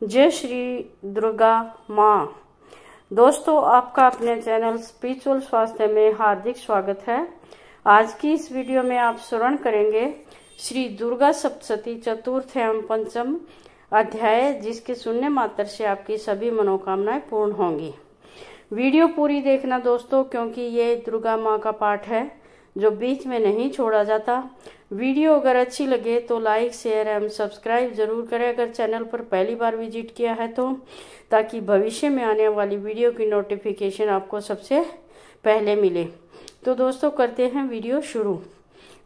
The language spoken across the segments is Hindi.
जय श्री दुर्गा माँ। दोस्तों, आपका अपने चैनल स्पिरिचुअल स्वास्थ्य में हार्दिक स्वागत है। आज की इस वीडियो में आप श्रवण करेंगे श्री दुर्गा सप्तशती चतुर्थ एवं पंचम अध्याय, जिसके सुनने मात्र से आपकी सभी मनोकामनाएं पूर्ण होंगी। वीडियो पूरी देखना दोस्तों, क्योंकि ये दुर्गा माँ का पाठ है जो बीच में नहीं छोड़ा जाता। वीडियो अगर अच्छी लगे तो लाइक, शेयर एवं सब्सक्राइब जरूर करें अगर चैनल पर पहली बार विजिट किया है तो, ताकि भविष्य में आने वाली वीडियो की नोटिफिकेशन आपको सबसे पहले मिले। तो दोस्तों, करते हैं वीडियो शुरू।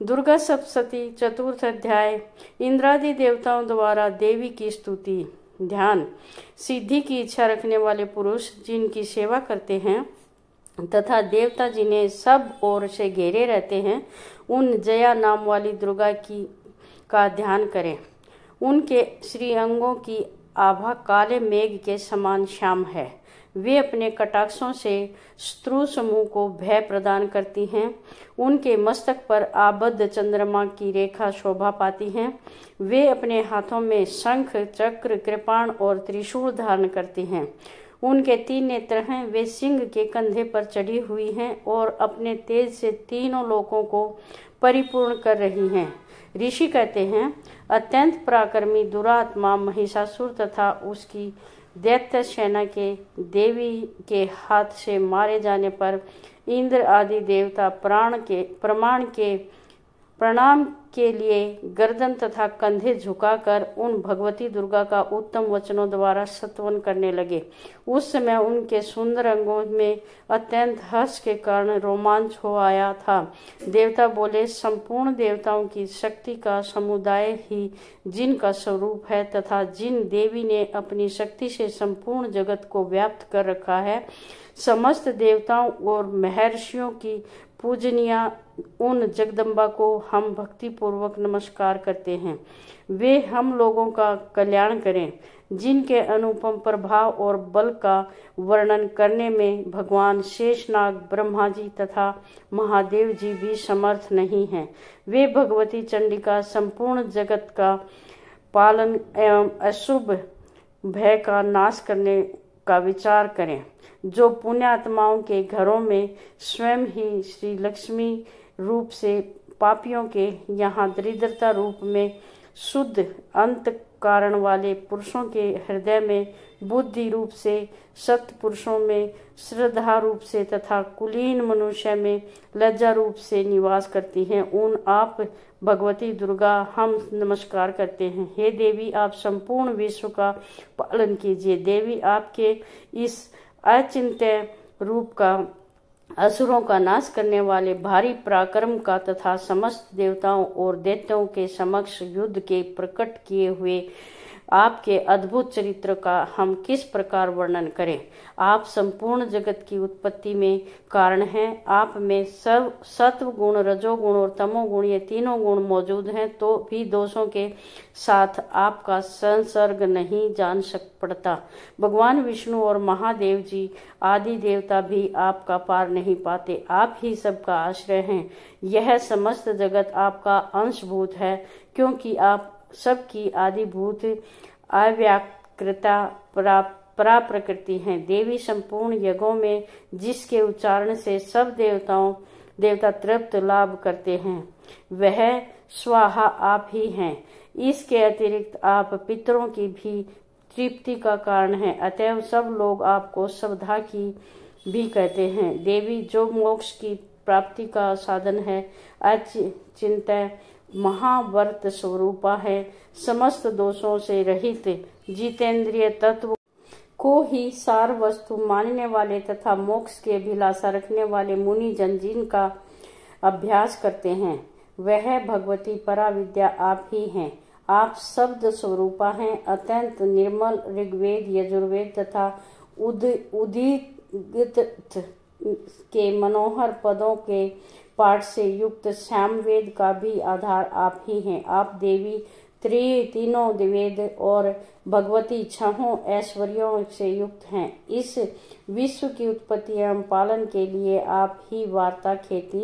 दुर्गा सप्तशती चतुर्थ अध्याय, इंद्रादि देवताओं द्वारा देवी की स्तुति। ध्यान। सिद्धि की इच्छा रखने वाले पुरुष जिनकी सेवा करते हैं तथा देवता जिन्हें सब ओर से घेरे रहते हैं, उन जया नाम वाली दुर्गा का ध्यान करें। उनके श्री अंगों की आभा काले मेघ के समान श्याम है। वे अपने कटाक्षों से शत्रु समूह को भय प्रदान करती हैं। उनके मस्तक पर आबद्ध चंद्रमा की रेखा शोभा पाती हैं। वे अपने हाथों में शंख, चक्र, कृपाण और त्रिशूल धारण करती हैं। उनके 3 नेत्र हैं। वे सिंह के कंधे पर चढ़ी हुई हैं और अपने तेज से तीनों लोकों को परिपूर्ण कर रही हैं। ऋषि कहते हैं, अत्यंत पराक्रमी दुरात्मा महिषासुर तथा उसकी दैत्य सेना के देवी के हाथ से मारे जाने पर इंद्र आदि देवता प्रणाम के लिए गर्दन तथा कंधे झुकाकर उन भगवती दुर्गा का उत्तम वचनों द्वारा स्तवन करने लगे। उस समय उनके सुंदर अंगों में अत्यंत हर्ष के कारण रोमांच हो आया था। देवता बोले, संपूर्ण देवताओं की शक्ति का समुदाय ही जिनका स्वरूप है तथा जिन देवी ने अपनी शक्ति से संपूर्ण जगत को व्याप्त कर रखा है, समस्त देवताओं और महर्षियों की पूजनीय उन जगदम्बा को हम भक्ति पूर्वक नमस्कार करते हैं। वे हम लोगों का कल्याण करें। जिनके अनुपम प्रभाव और बल का वर्णन करने में भगवान शेषनाग, ब्रह्मा जी तथा महादेव जी भी समर्थ नहीं हैं। वे भगवती चंडिका संपूर्ण जगत का पालन एवं अशुभ भय का नाश करने का विचार करें। जो पुण्यात्माओं के घरों में स्वयं ही श्री लक्ष्मी रूप से पापियों के यहाँ दरिद्रता रूप में शुद्ध अंत कारण वाले पुरुषों के हृदय में बुद्धि रूप से, सत्य पुरुषों में श्रद्धा रूप से तथा कुलीन मनुष्य में लज्जा रूप से निवास करती हैं, उन आप भगवती दुर्गा हम नमस्कार करते हैं। हे देवी, आप संपूर्ण विश्व का पालन कीजिए। देवी, आपके इस अचिंत्य रूप का असुरों का नाश करने वाले भारी पराक्रम का तथा समस्त देवताओं और दैत्यों के समक्ष युद्ध के प्रकट किए हुए आपके अद्भुत चरित्र का हम किस प्रकार वर्णन करें। आप संपूर्ण जगत की उत्पत्ति में कारण हैं। आप में सर्व सत्व गुण, रजोगुण और तमोगुण, ये तीनों गुण मौजूद हैं, तो भी दोषों के साथ आपका संसर्ग नहीं जान पड़ता। भगवान विष्णु और महादेव जी आदि देवता भी आपका पार नहीं पाते। आप ही सबका आश्रय हैं। यह समस्त जगत आपका अंशभूत है, क्योंकि आप सबकी आदिभूत अव्याकृता परा प्रकृति हैं। देवी, संपूर्ण यज्ञों में जिसके उच्चारण से सब देवता तृप्त लाभ करते हैं, वह स्वाहा आप ही हैं। इसके अतिरिक्त आप पितरों की भी तृप्ति का कारण है। अतएव सब लोग आपको स्वधा की भी कहते हैं। देवी, जो मोक्ष की प्राप्ति का साधन है, अचिंत्य महाव्रत स्वरूपा है, समस्त दोषों से रहित जितेंद्रिय तत्व को ही सार वस्तु मानने वाले तथा मोक्ष के अभिलाषा रखने वाले मुनि जन जिनका अभ्यास करते हैं, वह भगवती पराविद्या आप ही हैं। आप शब्द स्वरूपा हैं। अत्यंत निर्मल ऋग्वेद, यजुर्वेद तथा उदीत के मनोहर पदों के पाठ से युक्त श्यामवेद का भी आधार आप ही हैं। आप देवी तीनों वेद और भगवती छहों ऐश्वर्यों से युक्त हैं। इस विश्व की उत्पत्ति एवं पालन के लिए आप ही वार्ता, खेती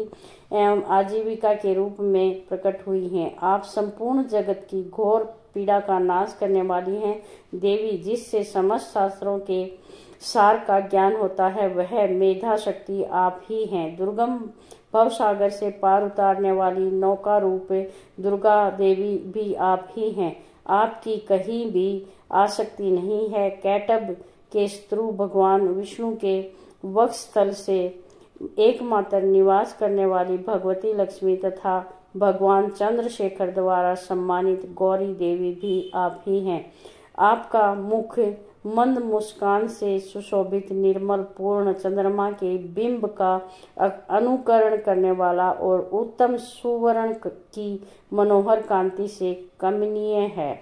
एवं आजीविका के रूप में प्रकट हुई हैं। आप संपूर्ण जगत की घोर पीड़ा का नाश करने वाली हैं। देवी जिससे समस्त शास्त्रों के सार का ज्ञान होता है वह मेधा शक्ति आप ही हैं। दुर्गम भवसागर से पार उतारने वाली नौका रूप दुर्गा देवी भी आप ही हैं। आपकी कहीं भी आसक्ति नहीं है। कैटभ के शत्रु भगवान विष्णु के वक्षस्थल से एकमात्र निवास करने वाली भगवती लक्ष्मी तथा भगवान चंद्रशेखर द्वारा सम्मानित गौरी देवी भी आप ही हैं। आपका मुख मंद मुस्कान से सुशोभित निर्मल पूर्ण चंद्रमा के बिंब का अनुकरण करने वाला और उत्तम सुवर्ण की मनोहर कांति से कमनीय है।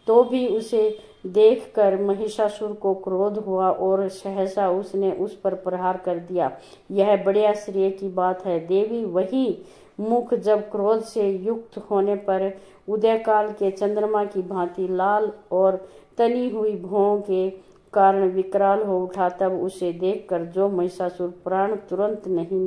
तो भी उसे देखकर महिषासुर को क्रोध हुआ और सहसा उसने उस पर प्रहार कर दिया। यह बड़े आश्चर्य की बात है। देवी वही मुख जब क्रोध से युक्त होने पर उदयकाल के चंद्रमा की भांति लाल और तनी हुई भौं के कारण विकराल हो उठा, तब उसे देखकर जो महिषासुर प्राण तुरंत नहीं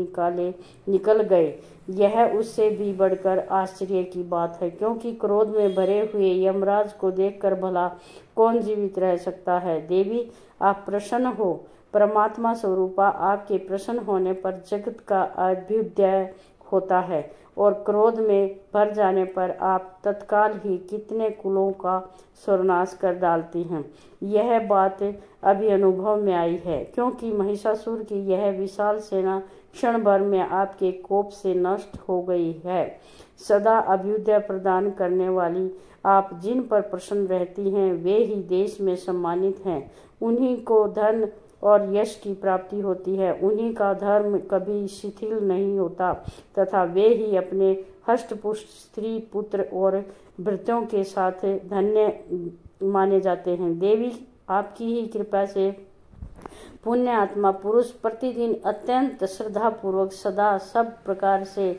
निकल गए। यह उससे भी बढ़कर आश्चर्य की बात है, क्योंकि क्रोध में भरे हुए यमराज को देखकर भला कौन जीवित रह सकता है। देवी आप प्रसन्न हो। परमात्मा स्वरूपा आपके प्रसन्न होने पर जगत का अभ्युदय होता है और क्रोध में भर जाने पर आप तत्काल ही कितने कुलों का सर्वनाश कर डालती हैं। यह बात अभी अनुभव में आई है, क्योंकि महिषासुर की यह विशाल सेना क्षण भर में आपके कोप से नष्ट हो गई है। सदा अभ्युदय प्रदान करने वाली आप जिन पर प्रसन्न रहती हैं वे ही देश में सम्मानित हैं। उन्हीं को धन और यश की प्राप्ति होती है। उन्हीं का धर्म कभी शिथिल नहीं होता तथा वे ही अपने हष्टपुष्ट स्त्री पुत्र और भृत्यों के साथ धन्य माने जाते हैं। देवी आपकी ही कृपा से पुण्य आत्मा पुरुष प्रतिदिन अत्यंत श्रद्धा पूर्वक सदा सब प्रकार से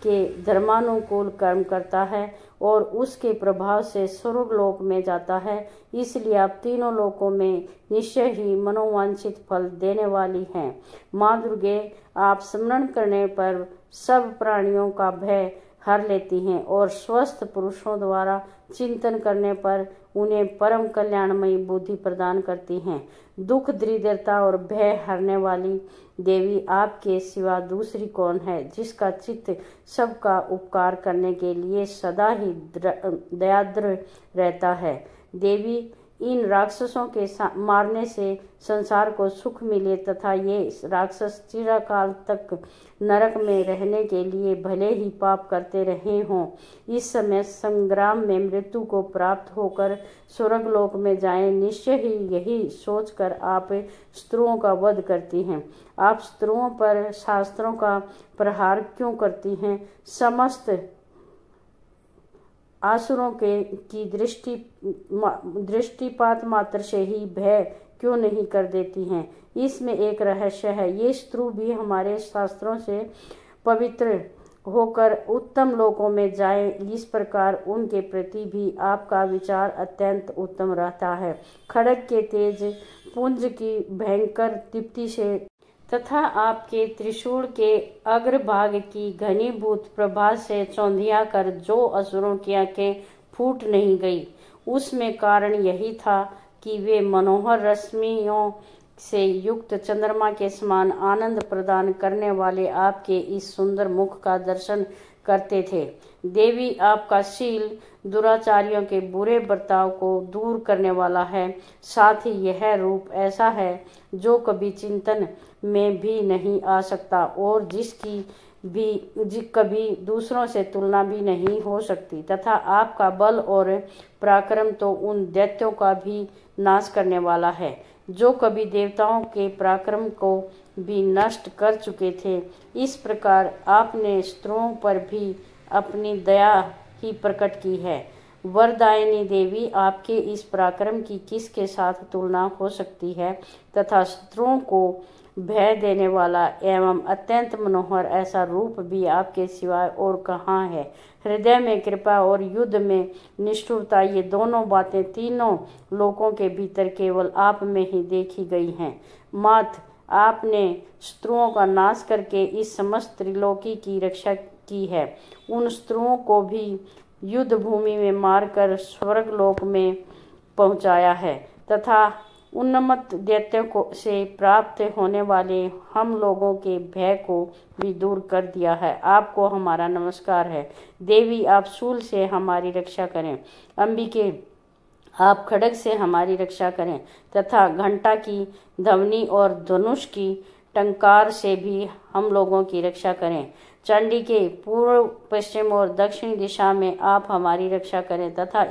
के धर्मानुकूल कर्म करता है और उसके प्रभाव से स्वर्गलोक में जाता है। इसलिए आप तीनों लोकों में निश्चय ही मनोवांछित फल देने वाली हैं। माँ दुर्गे आप स्मरण करने पर सब प्राणियों का भय हर लेती हैं और स्वस्थ पुरुषों द्वारा चिंतन करने पर उन्हें परम कल्याणमयी बुद्धि प्रदान करती हैं। दुख दरिद्रता और भय हरने वाली देवी आपके सिवा दूसरी कौन है, जिसका चित्त सबका उपकार करने के लिए सदा ही दयाद्र रहता है। देवी इन राक्षसों के मारने से संसार को सुख मिले तथा ये राक्षस चिरकाल तक नरक में रहने के लिए भले ही पाप करते रहे हों, इस समय संग्राम में मृत्यु को प्राप्त होकर स्वर्गलोक में जाएं, निश्चय ही यही सोचकर आप शत्रुओं का वध करती हैं। आप शत्रुओं पर शास्त्रों का प्रहार क्यों करती हैं? समस्त आसुरों की दृष्टिपात मात्र से ही भय क्यों नहीं कर देती हैं? इसमें एक रहस्य है। ये शत्रु भी हमारे शास्त्रों से पवित्र होकर उत्तम लोकों में जाएं, इस प्रकार उनके प्रति भी आपका विचार अत्यंत उत्तम रहता है। खड्ग के तेज पुंज की भयंकर दीप्ति से तथा आपके त्रिशूल के अग्रभाग की घनीभूत प्रभा से चौंधिया कर जो असुरों की आंखें फूट नहीं गई, उसमें कारण यही था कि वे मनोहर रश्मियों से युक्त चंद्रमा के समान आनंद प्रदान करने वाले आपके इस सुंदर मुख का दर्शन करते थे। देवी आपका शील दुराचारियों के बुरे बर्ताव को दूर करने वाला है। साथ ही यह रूप ऐसा है जो कभी चिंतन में भी नहीं आ सकता और जिसकी कभी दूसरों से तुलना भी नहीं हो सकती, तथा आपका बल और पराक्रम तो उन दैत्यों का भी नाश करने वाला है जो कभी देवताओं के पराक्रम को भी नष्ट कर चुके थे। इस प्रकार आपने शत्रुओं पर भी अपनी दया ही प्रकट की है। वरदायिनी देवी आपके इस पराक्रम की किसके साथ तुलना हो सकती है तथा शत्रुओं को भय देने वाला एवं अत्यंत मनोहर ऐसा रूप भी आपके सिवाय और कहाँ है। हृदय में कृपा और युद्ध में निष्ठुरता, ये दोनों बातें तीनों लोकों के भीतर केवल आप में ही देखी गई हैं। मात आपने शत्रुओं का नाश करके इस समस्त त्रिलोकी की रक्षा की है। उन शत्रुओं को भी युद्ध भूमि में मारकर स्वर्गलोक में पहुंचाया है तथा उन्मत्त दैत्यों को से प्राप्त होने वाले हम लोगों के भय को भी दूर कर दिया है। आपको हमारा नमस्कार है। देवी, आप शूल से हमारी रक्षा करें। अंबिके, आप खड्ग से हमारी रक्षा करें तथा घंटा की ध्वनि और धनुष की टंकार से भी हम लोगों की रक्षा करें। चंडी के पूर्व, पश्चिम और दक्षिण दिशा में आप हमारी रक्षा करें तथा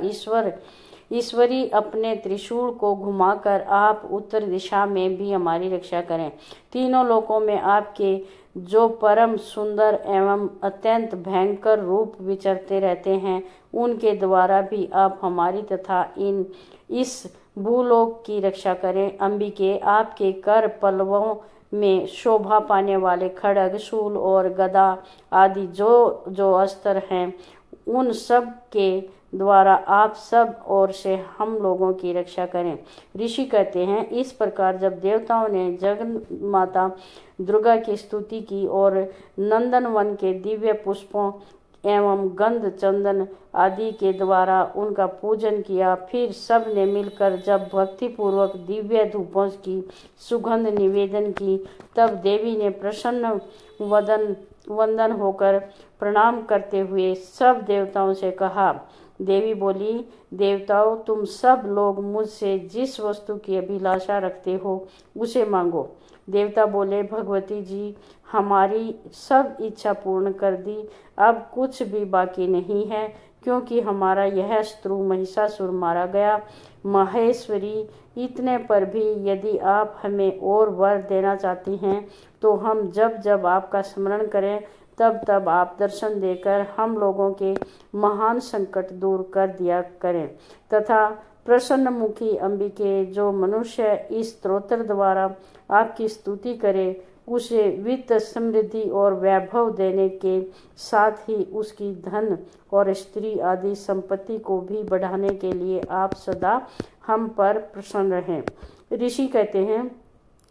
ईश्वरी अपने त्रिशूल को घुमाकर आप उत्तर दिशा में भी हमारी रक्षा करें। तीनों लोकों में आपके जो परम सुंदर एवं अत्यंत भयंकर रूप विचरते रहते हैं, उनके द्वारा भी आप हमारी तथा इस भूलोक की रक्षा करें। अंबिके, आपके कर पल्लवों में शोभा पाने वाले खड्ग, शूल और गदा आदि जो अस्त्र हैं, उन सब के द्वारा आप सब ओर से हम लोगों की रक्षा करें। ऋषि कहते हैं, इस प्रकार जब देवताओं ने जगन माता दुर्गा की स्तुति की और नंदनवन के दिव्य पुष्पों एवं गंध चंदन आदि के द्वारा उनका पूजन किया, फिर सब ने मिलकर जब भक्तिपूर्वक दिव्य धूपों की सुगंध निवेदन की, तब देवी ने प्रसन्न वंदन होकर प्रणाम करते हुए सब देवताओं से कहा। देवी बोली, देवताओं, तुम सब लोग मुझसे जिस वस्तु की अभिलाषा रखते हो उसे मांगो। देवता बोले, भगवती जी, हमारी सब इच्छा पूर्ण कर दी, अब कुछ भी बाकी नहीं है, क्योंकि हमारा यह शत्रु महिषासुर मारा गया। महेश्वरी, इतने पर भी यदि आप हमें और वर देना चाहती हैं, तो हम जब जब आपका स्मरण करें तब तब आप दर्शन देकर हम लोगों के महान संकट दूर कर दिया करें तथा प्रसन्न मुखी अंबिके, जो मनुष्य इस स्तोत्र द्वारा आपकी स्तुति करे, उसे वित्त, समृद्धि और वैभव देने के साथ ही उसकी धन और स्त्री आदि संपत्ति को भी बढ़ाने के लिए आप सदा हम पर प्रसन्न रहें। ऋषि कहते हैं,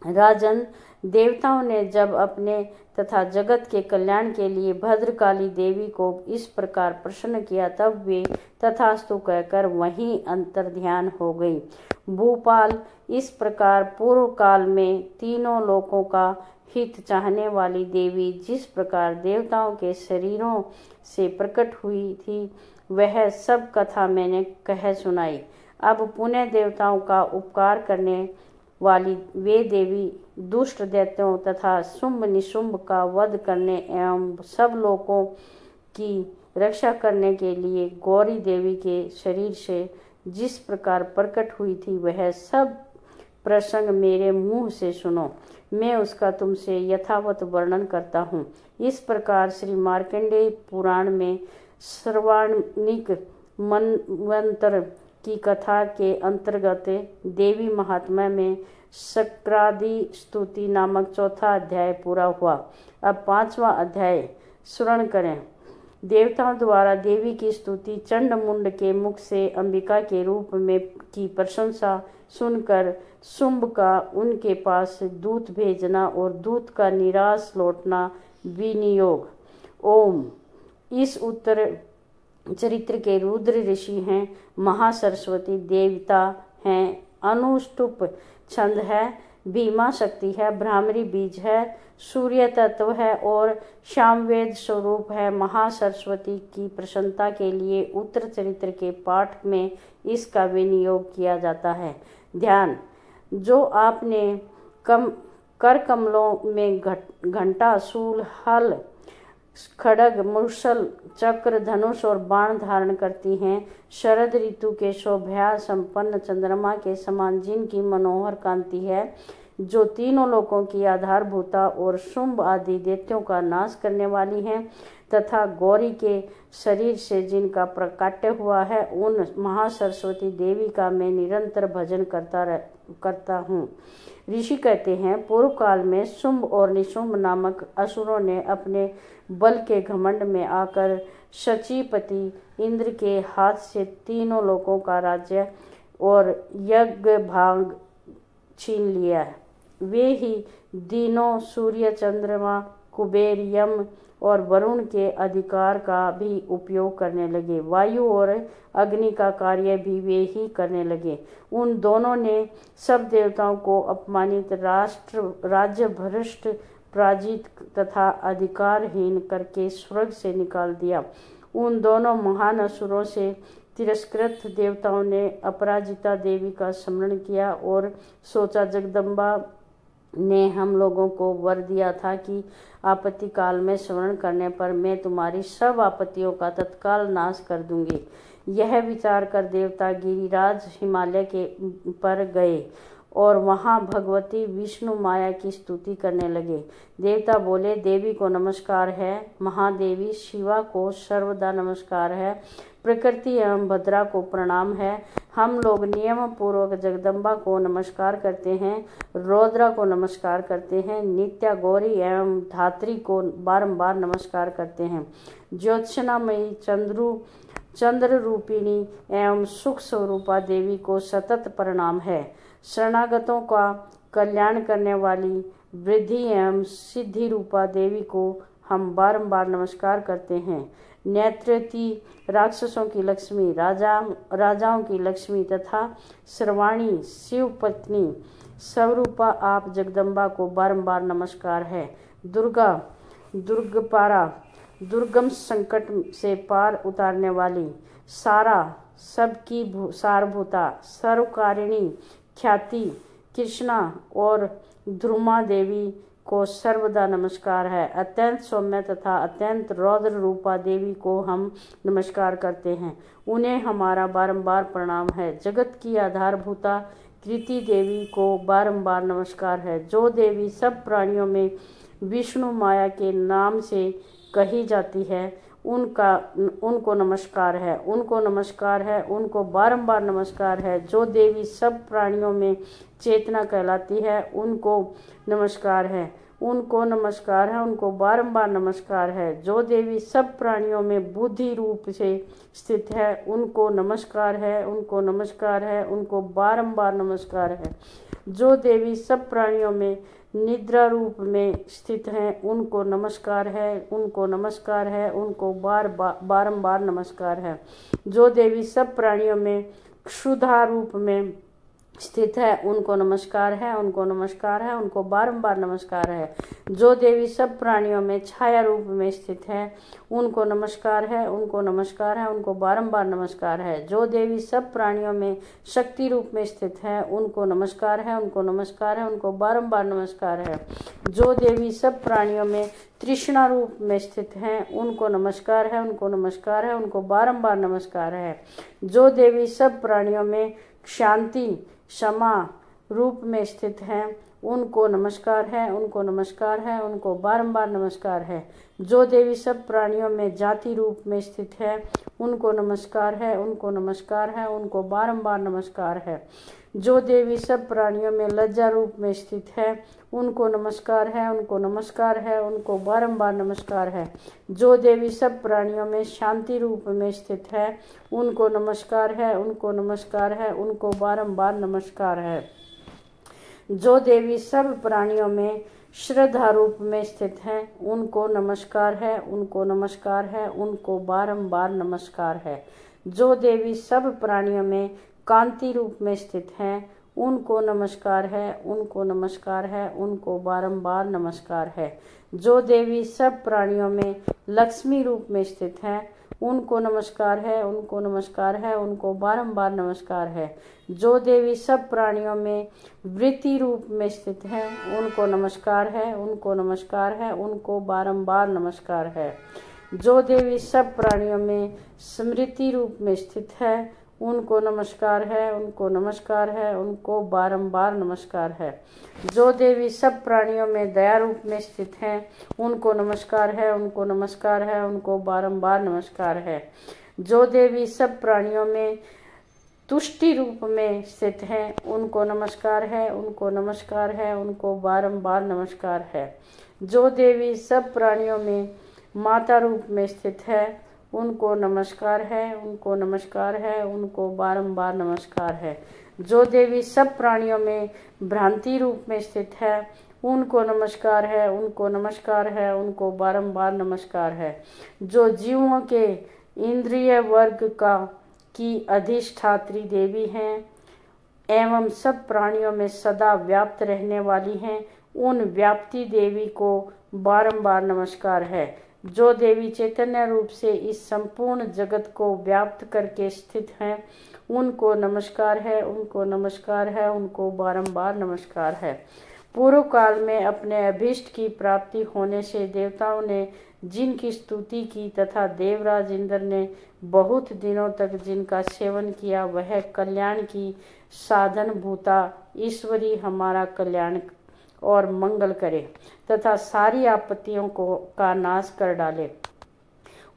राजन, देवताओं ने जब अपने तथा जगत के कल्याण के लिए भद्रकाली देवी को इस प्रकार प्रसन्न किया, तब वे तथास्तु कहकर वहीं अंतर्ध्यान हो गई। भूपाल, इस प्रकार पूर्व काल में तीनों लोकों का हित चाहने वाली देवी जिस प्रकार देवताओं के शरीरों से प्रकट हुई थी, वह सब कथा मैंने कह सुनाई। अब पुण्य देवताओं का उपकार करने वाली वे देवी दुष्ट दैत्यों तथा शुंभ निशुंभ का वध करने एवं सब लोगों की रक्षा करने के लिए गौरी देवी के शरीर से जिस प्रकार प्रकट हुई थी, वह सब प्रसंग मेरे मुंह से सुनो। मैं उसका तुमसे यथावत वर्णन करता हूँ। इस प्रकार श्री मार्कंडेय पुराण में सर्वाणिक मनवंतर की कथा के अंतर्गत देवी महात्मा में शक्रादि स्तुति नामक चौथा अध्याय पूरा हुआ। अब पांचवा अध्याय श्रवण करें। देवताओं द्वारा देवी की स्तुति चंड मुंड के मुख से अंबिका के रूप में की प्रशंसा सुनकर शुंभ का उनके पास दूत भेजना और दूत का निराश लौटना विनियोग। ओम। इस उत्तर चरित्र के रुद्र ऋषि हैं, महासरस्वती देवता हैं, अनुष्टुप छंद है, भीमा शक्ति है, भ्रामरी बीज है, सूर्य तत्व है और श्यामवेद स्वरूप है। महासरस्वती की प्रसन्नता के लिए उत्तर चरित्र के पाठ में इसका विनियोग किया जाता है। ध्यान, जो आपने कर कमलों में घंटा, शूल, हल, खड्ग, मुसल, चक्र, धनुष और बाण धारण करती हैं, शरद ऋतु के शोभा संपन्न चंद्रमा के समान जिनकी मनोहर कांति है, जो तीनों लोकों की आधारभूता और शुंभ आदि दैत्यों का नाश करने वाली हैं, तथा गौरी के शरीर से जिनका प्रकाट्य हुआ है, उन महासरस्वती देवी का मैं निरंतर भजन करता हूँ। ऋषि कहते हैं, पूर्व काल में शुंभ और निशुंभ नामक असुरों ने अपने बल के घमंड में आकर शचीपति इंद्र के हाथ से तीनों लोकों का राज्य और यज्ञ भाग छीन लिया। वे ही दिनों सूर्य, चंद्रमा, कुबेर, यम और वरुण के अधिकार का भी उपयोग करने लगे। वायु और अग्नि का कार्य भी वे ही करने लगे। उन दोनों ने सब देवताओं को अपमानित, राज्य भ्रष्ट, पराजित तथा अधिकारहीन करके स्वर्ग से निकाल दिया। उन दोनों महान असुरों से तिरस्कृत देवताओं ने अपराजिता देवी का स्मरण किया और सोचा, जगदम्बा ने हम लोगों को वर दिया था कि आपत्ति काल में स्मरण करने पर मैं तुम्हारी सब आपत्तियों का तत्काल नाश कर दूंगी। यह विचार कर देवता गिरिराज हिमालय के पर गए और वहां भगवती विष्णु माया की स्तुति करने लगे। देवता बोले, देवी को नमस्कार है, महादेवी शिवा को सर्वदा नमस्कार है, प्रकृति एवं भद्रा को प्रणाम है। हम लोग नियम पूर्वक जगदम्बा को नमस्कार करते हैं, रौद्रा को नमस्कार करते हैं, नित्या गौरी एवं धात्री को बारंबार नमस्कार करते हैं। ज्योत्सनामयी चंद्र रूपिणी एवं सुख स्वरूपा देवी को सतत प्रणाम है। शरणागतों का कल्याण करने वाली वृद्धि एवं सिद्धि रूपा देवी को हम बारंबार नमस्कार करते हैं। नेत्रवती राक्षसों की लक्ष्मी, राजाओं की लक्ष्मी तथा सर्वाणी शिव पत्नी स्वरूपा आप जगदम्बा को बारंबार नमस्कार है। दुर्गपारा, दुर्गम संकट से पार उतारने वाली, सारा सबकी सारभूता, सर्वकारिणी, ख्याति, कृष्णा और ध्रुमा देवी को सर्वदा नमस्कार है। अत्यंत सौम्य तथा अत्यंत रौद्र रूपा देवी को हम नमस्कार करते हैं, उन्हें हमारा बारंबार प्रणाम है। जगत की आधारभूता कृति देवी को बारंबार नमस्कार है। जो देवी सब प्राणियों में विष्णु माया के नाम से कही जाती है, उनको नमस्कार है, उनको नमस्कार है, उनको बारंबार नमस्कार है। जो देवी सब प्राणियों में चेतना कहलाती है, उनको नमस्कार है, उनको नमस्कार है, उनको बारंबार नमस्कार है। जो देवी सब प्राणियों में बुद्धि रूप से स्थित है, उनको नमस्कार है, उनको नमस्कार है, उनको बारंबार नमस्कार है। जो देवी सब प्राणियों में निद्रा रूप में स्थित हैं, उनको नमस्कार है, उनको नमस्कार है, उनको बारंबार नमस्कार है। जो देवी सब प्राणियों में क्षुधा रूप में स्थित है, उनको नमस्कार है, उनको नमस्कार है, उनको बारंबार नमस्कार है। जो देवी सब प्राणियों में छाया रूप में स्थित है, उनको नमस्कार है, उनको नमस्कार है, उनको बारंबार नमस्कार है। जो देवी सब प्राणियों में शक्ति रूप में स्थित है, उनको नमस्कार है, उनको नमस्कार है, उनको बारंबार नमस्कार है। जो देवी सब प्राणियों में तृष्णा रूप में स्थित हैं, उनको नमस्कार है, उनको नमस्कार है, उनको बारंबार नमस्कार है। जो देवी सब प्राणियों में शांति क्षमा रूप में स्थित हैं, उनको नमस्कार है, उनको नमस्कार है, उनको बारंबार नमस्कार है। जो देवी सब प्राणियों में जाति रूप में स्थित है, उनको नमस्कार है, उनको नमस्कार है, उनको बारंबार नमस्कार है। जो देवी सब प्राणियों में लज्जा रूप में स्थित है, उनको नमस्कार है, उनको नमस्कार है, उनको बारंबार नमस्कार है। जो देवी सब प्राणियों में शांति रूप में स्थित है, उनको नमस्कार है, उनको नमस्कार है, उनको बारंबार नमस्कार है। जो देवी सब प्राणियों में श्रद्धा रूप में स्थित हैं, उनको नमस्कार है, उनको नमस्कार है, उनको बारंबार नमस्कार है। जो देवी सब प्राणियों में कांति रूप में स्थित हैं, उनको नमस्कार है, उनको नमस्कार है, उनको बारंबार नमस्कार है। जो देवी सब प्राणियों में लक्ष्मी रूप में स्थित हैं, उनको नमस्कार है, उनको नमस्कार है, उनको बारंबार नमस्कार है। जो देवी सब प्राणियों में वृत्ति रूप में स्थित हैं, उनको नमस्कार है, उनको नमस्कार है, उनको बारंबार नमस्कार है। जो देवी सब प्राणियों में स्मृति रूप में स्थित है, उनको नमस्कार है, उनको नमस्कार है, उनको बारंबार नमस्कार है। जो देवी सब प्राणियों में दया रूप में स्थित हैं, उनको नमस्कार है, उनको नमस्कार है, उनको बारंबार नमस्कार है। जो देवी सब प्राणियों में तुष्टि रूप में स्थित हैं, उनको नमस्कार है, उनको नमस्कार है, उनको बारंबार नमस्कार है। जो देवी सब प्राणियों में माता रूप में स्थित है, उनको नमस्कार है, उनको नमस्कार है, उनको बारंबार नमस्कार है। जो देवी सब प्राणियों में भ्रांति रूप में स्थित है, उनको नमस्कार है, उनको नमस्कार है, उनको बारंबार नमस्कार है। जो जीवों के इंद्रिय वर्ग की अधिष्ठात्री देवी हैं एवं सब प्राणियों में सदा व्याप्त रहने वाली हैं, उन व्याप्ति देवी को बारंबार नमस्कार है। जो देवी चैतन्य रूप से इस संपूर्ण जगत को व्याप्त करके स्थित हैं, उनको नमस्कार है, उनको नमस्कार है, उनको बारंबार नमस्कार है। पूर्व काल में अपने अभीष्ट की प्राप्ति होने से देवताओं ने जिनकी स्तुति की तथा देवराज इंद्र ने बहुत दिनों तक जिनका सेवन किया, वह कल्याण की साधन भूता ईश्वरी हमारा कल्याण और मंगल करे तथा सारी आपत्तियों का नाश कर डाले।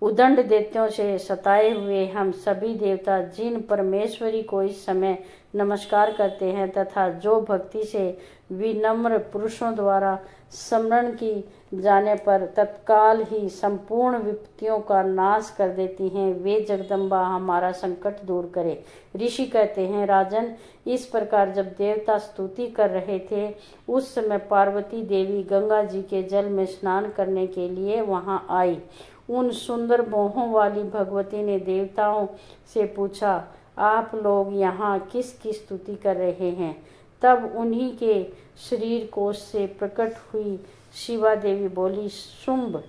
उदंड दैत्यों से सताए हुए हम सभी देवता जिन परमेश्वरी को इस समय नमस्कार करते हैं तथा जो भक्ति से विनम्र पुरुषों द्वारा स्मरण की जाने पर तत्काल ही संपूर्ण विपत्तियों का नाश कर देती हैं, वे जगदम्बा हमारा संकट दूर करे। ऋषि कहते हैं, राजन, इस प्रकार जब देवता स्तुति कर रहे थे, उस समय पार्वती देवी गंगा जी के जल में स्नान करने के लिए वहां आई। उन सुंदर मोहों वाली भगवती ने देवताओं से पूछा, आप लोग यहाँ किसकी स्तुति कर रहे हैं? तब उन्हीं के शरीर कोश से प्रकट हुई शिवा देवी बोली, शुंभ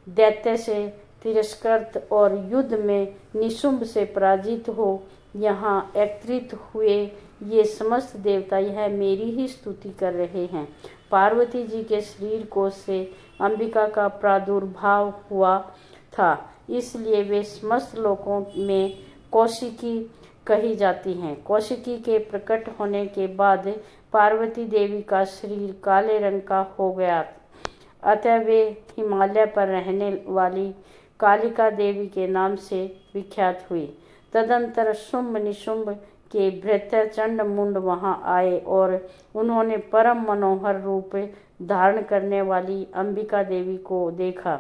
दैत्य से तिरस्कृत और युद्ध में निशुंभ से पराजित हो यहाँ एकत्रित हुए ये समस्त देवता यह मेरी ही स्तुति कर रहे हैं। पार्वती जी के शरीर कोश से अंबिका का प्रादुर्भाव हुआ था, इसलिए वे समस्त लोकों में कौशिकी कही जाती हैं। कौशिकी के प्रकट होने के बाद पार्वती देवी का शरीर काले रंग का हो गया, अतः वे हिमालय पर रहने वाली कालिका देवी के नाम से विख्यात हुई। तदंतर शुंभ निशुंभ के भृत्य चंड मुंड वहां आए और उन्होंने परम मनोहर रूप धारण करने वाली अंबिका देवी को देखा।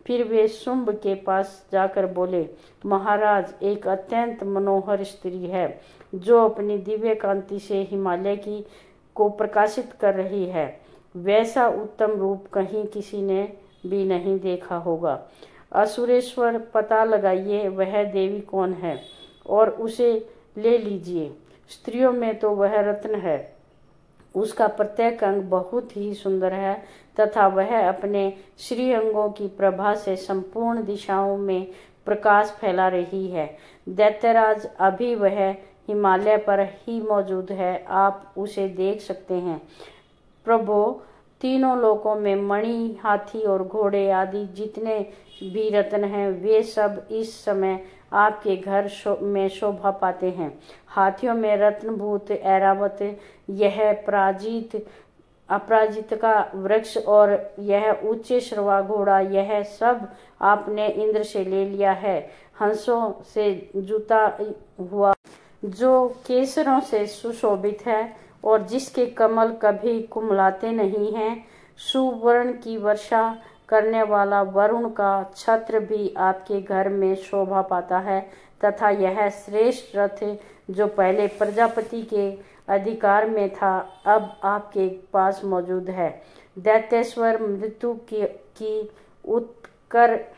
फिर वे शुंभ के पास जाकर बोले, महाराज, एक अत्यंत मनोहर स्त्री है जो अपनी दिव्य कांति से हिमालय को प्रकाशित कर रही है। वैसा उत्तम रूप कहीं किसी ने भी नहीं देखा होगा। असुरेश्वर, पता लगाइए वह देवी कौन है और उसे ले लीजिए। स्त्रियों में तो वह रत्न है, उसका प्रत्येक अंग बहुत ही सुंदर है तथा वह अपने श्री अंगों की प्रभा से संपूर्ण दिशाओं में प्रकाश फैला रही है। दैत्यराज, अभी वह हिमालय पर ही मौजूद है, आप उसे देख सकते हैं। प्रभो, तीनों लोकों में मणि, हाथी और घोड़े आदि जितने भी रत्न हैं, वे सब इस समय आपके घर में शोभा पाते हैं। हाथियों में रत्नभूत ऐरावत, यह अपराजित का वृक्ष और यह उच्च श्रवा घोड़ा, यह सब आपने इंद्र से ले लिया है। हंसों से जुता हुआ जो केसरों से सुशोभित है और जिसके कमल कभी कुमलाते नहीं हैं, सुवर्ण की वर्षा करने वाला वरुण का छत्र भी आपके घर में शोभा पाता है तथा यह श्रेष्ठ रथ जो पहले प्रजापति के अधिकार में था, अब आपके पास मौजूद है। दैत्येश्वर, मृत्यु की उत्कर्तिनिंदा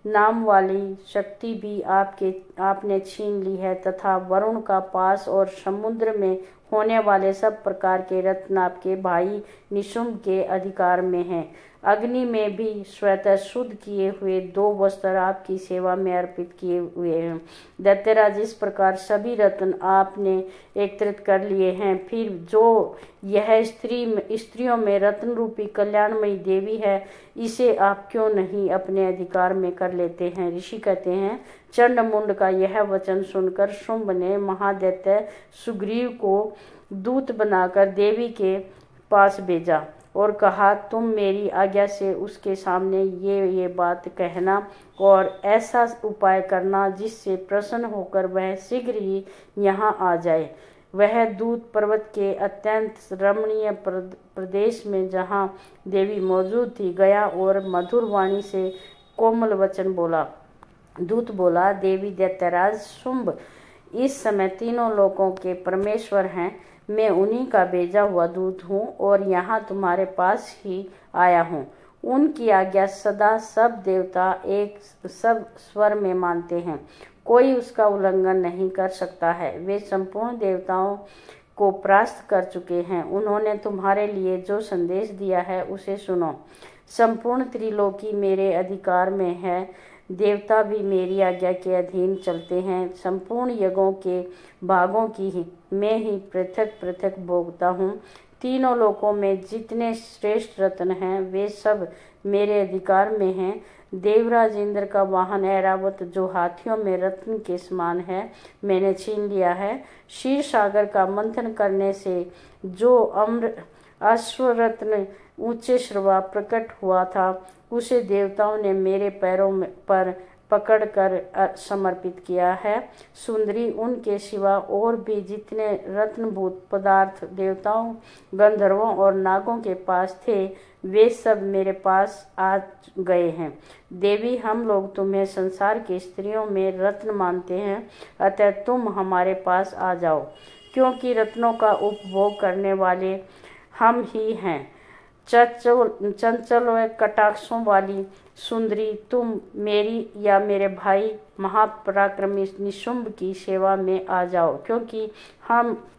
नाम वाली शक्ति भी आपने छीन ली है तथा वरुण का पास और समुद्र में होने वाले सब प्रकार के रत्न आपके भाई निशुंभ के अधिकार में हैं। अग्नि में भी स्वतः शुद्ध किए हुए 2 वस्त्र आपकी सेवा में अर्पित किए हुए हैं। दैत्यराज, इस प्रकार सभी रत्न आपने एकत्रित कर लिए हैं। फिर जो यह स्त्रियों में रत्न रूपी कल्याणमयी देवी है, इसे आप क्यों नहीं अपने अधिकार में कर लेते हैं? ऋषि कहते हैं, चंडमुंड का यह वचन सुनकर शुंभ ने महादैत्य सुग्रीव को दूत बनाकर देवी के पास भेजा और कहा, तुम मेरी आज्ञा से उसके सामने ये बात कहना और ऐसा उपाय करना जिससे प्रसन्न होकर वह शीघ्र ही यहाँ आ जाए। वह दूत पर्वत के अत्यंत रमणीय प्रदेश में जहाँ देवी मौजूद थी गया और मधुर वाणी से कोमल वचन बोला। दूत बोला, देवी दैत्यराज शुंभ, इस समय तीनों लोकों के परमेश्वर हैं, मैं उन्हीं का भेजा हुआ दूत हूँ और यहाँ तुम्हारे पास ही आया हूँ। उनकी आज्ञा सदा सब देवता एक सब स्वर में मानते हैं, कोई उसका उल्लंघन नहीं कर सकता है। वे संपूर्ण देवताओं को परास्त कर चुके हैं। उन्होंने तुम्हारे लिए जो संदेश दिया है उसे सुनो। संपूर्ण त्रिलोकी मेरे अधिकार में है, देवता भी मेरी आज्ञा के अधीन चलते हैं। संपूर्ण यज्ञों के भागों की मैं ही पृथक पृथक भोगता हूँ। तीनों लोकों में जितने श्रेष्ठ रत्न हैं वे सब मेरे अधिकार में हैं। देवराज इंद्र का वाहन ऐरावत, जो हाथियों में रत्न के समान है, मैंने छीन लिया है। क्षीर सागर का मंथन करने से जो अम्र अश्वरत्न ऊंचे श्रवा प्रकट हुआ था, उसे देवताओं ने मेरे पैरों पर पकड़कर समर्पित किया है। सुंदरी, उनके सिवा और भी जितने रत्नभूत पदार्थ देवताओं, गंधर्वों और नागों के पास थे, वे सब मेरे पास आ गए हैं। देवी, हम लोग तुम्हें संसार की स्त्रियों में रत्न मानते हैं, अतः तुम हमारे पास आ जाओ, क्योंकि रत्नों का उपभोग करने वाले हम ही हैं। चंचल व कटाक्षों वाली सुंदरी, तुम मेरी या मेरे भाई महापराक्रमी निशुंभ की सेवा में आ जाओ, क्योंकि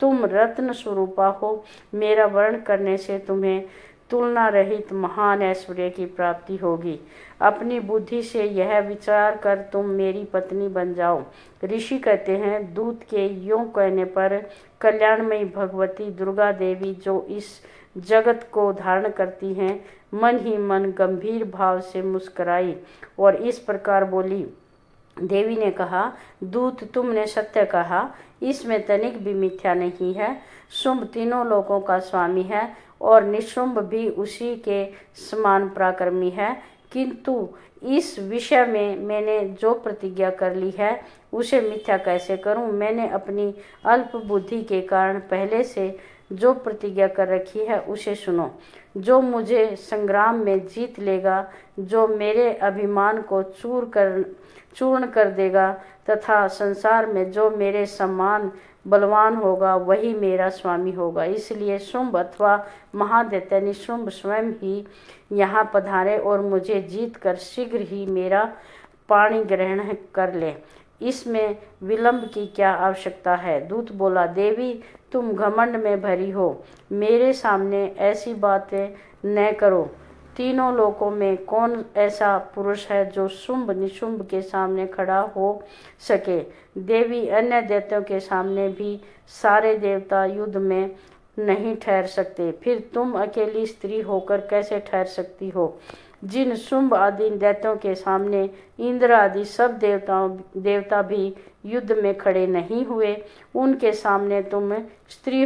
तुम रत्न स्वरूपा हो। मेरा वर्ण करने से तुम्हें तुलना रहित महान ऐश्वर्य की प्राप्ति होगी। अपनी बुद्धि से यह विचार कर तुम मेरी पत्नी बन जाओ। ऋषि कहते हैं, दूत के यों कहने पर कल्याणमयी भगवती दुर्गा देवी, जो इस जगत को धारण करती हैं, मन ही मन गंभीर भाव से मुस्कुराई और इस प्रकार बोली। देवी ने कहा, दूत, तुमने सत्य कहा, इसमें तनिक भी मिथ्या नहीं है। शुंभ तीनों लोकों का स्वामी है और निशुंभ भी उसी के समान पराक्रमी है, किंतु इस विषय में मैंने जो प्रतिज्ञा कर ली है उसे मिथ्या कैसे करूं। मैंने अपनी अल्प बुद्धि के कारण पहले से जो प्रतिज्ञा कर रखी है उसे सुनो। जो मुझे संग्राम में जीत लेगा, जो मेरे अभिमान को चूर्ण कर देगा तथा संसार में जो मेरे समान बलवान होगा, वही मेरा स्वामी होगा। इसलिए शुंभ अथवा महादैत्य निशुंभ स्वयं ही यहाँ पधारे और मुझे जीत कर शीघ्र ही मेरा पाणी ग्रहण कर ले। इसमें विलंब की क्या आवश्यकता है। दूत बोला, देवी, तुम घमंड में भरी हो, मेरे सामने ऐसी बातें न करो। तीनों लोकों में कौन ऐसा पुरुष है जो शुंभ निशुंभ के सामने खड़ा हो सके। देवी, अन्य दैत्यों के सामने भी सारे देवता युद्ध में नहीं ठहर सकते, फिर तुम अकेली स्त्री होकर कैसे ठहर सकती हो। जिन शुंभ आदि दैत्यों के सामने इंद्र आदि सब देवता भी युद्ध में खड़े नहीं हुए, उनके सामने तुम स्त्री